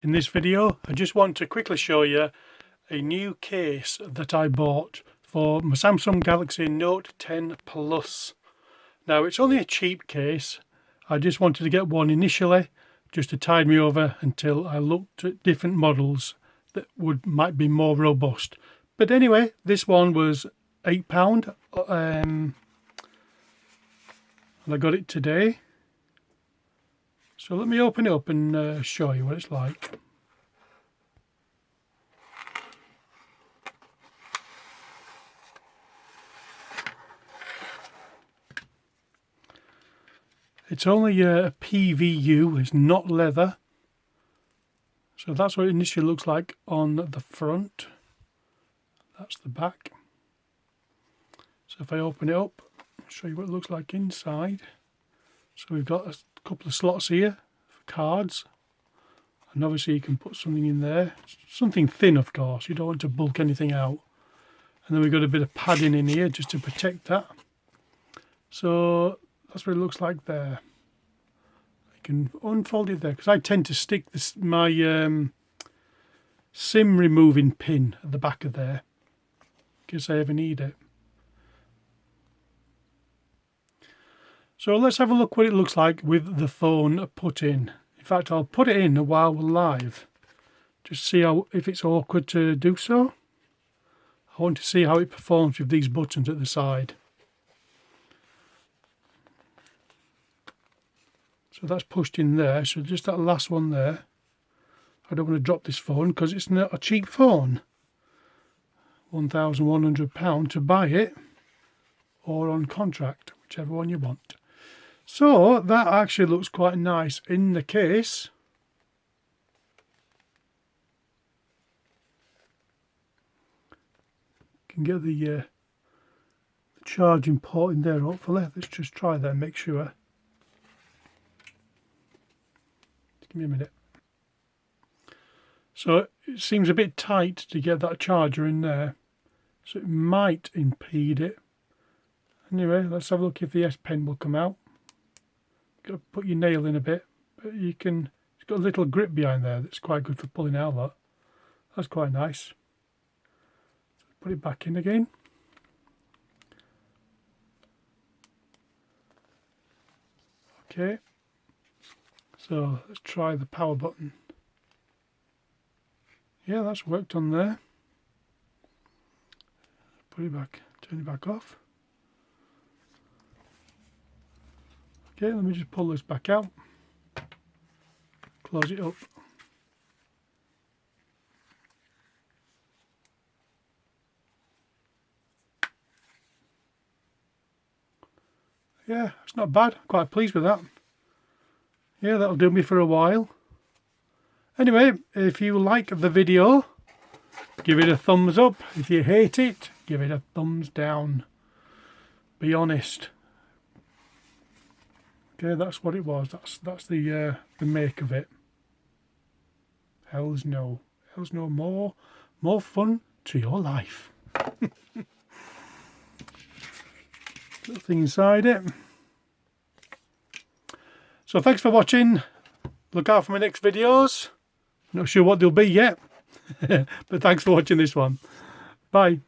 In this video, I just want to quickly show you a new case that I bought for my Samsung Galaxy Note 10 Plus. Now, it's only a cheap case. I just wanted to get one initially just to tide me over until I looked at different models that might be more robust. But anyway, this one was £8 and I got it today. So let me open it up and show you what it's like. It's only a PVU, it's not leather. So that's what it initially looks like on the front. That's the back. So if I open it up, I'll show you what it looks like inside. So we've got a couple of slots here for cards. And obviously you can put something in there. Something thin, of course. You don't want to bulk anything out. And then we've got a bit of padding in here just to protect that. So that's what it looks like there. I can unfold it there because I tend to stick my SIM removing pin at the back of there in case I ever need it. So let's have a look what it looks like with the phone put in. In fact, I'll put it in while we're live. Just see if it's awkward to do so. I want to see how it performs with these buttons at the side. So that's pushed in there. So just that last one there. I don't want to drop this phone because it's not a cheap phone. £1,100 to buy it or on contract, whichever one you want. So that actually looks quite nice in the case. You can get the charging port in there hopefully. Let's just try that and make sure. Give me a minute. So it seems a bit tight to get that charger in there. So it might impede it. Anyway, let's have a look if the S Pen will come out. Got to put your nail in a bit, but you can. It's got a little grip behind there that's quite good for pulling out that. That's quite nice. Put it back in again. Okay. So let's try the power button. Yeah, that's worked on there. Put it back, turn it back off. Okay, let me just pull this back out. Close it up. Yeah, it's not bad. I'm quite pleased with that. Yeah, that'll do me for a while. Anyway, if you like the video, give it a thumbs up. If you hate it, give it a thumbs down. Be honest. Okay, that's what it was. That's the make of it. Hell's no more fun to your life. Little thing inside it. So thanks for watching. Look out for my next videos. Not sure what they'll be yet. But thanks for watching this one. Bye.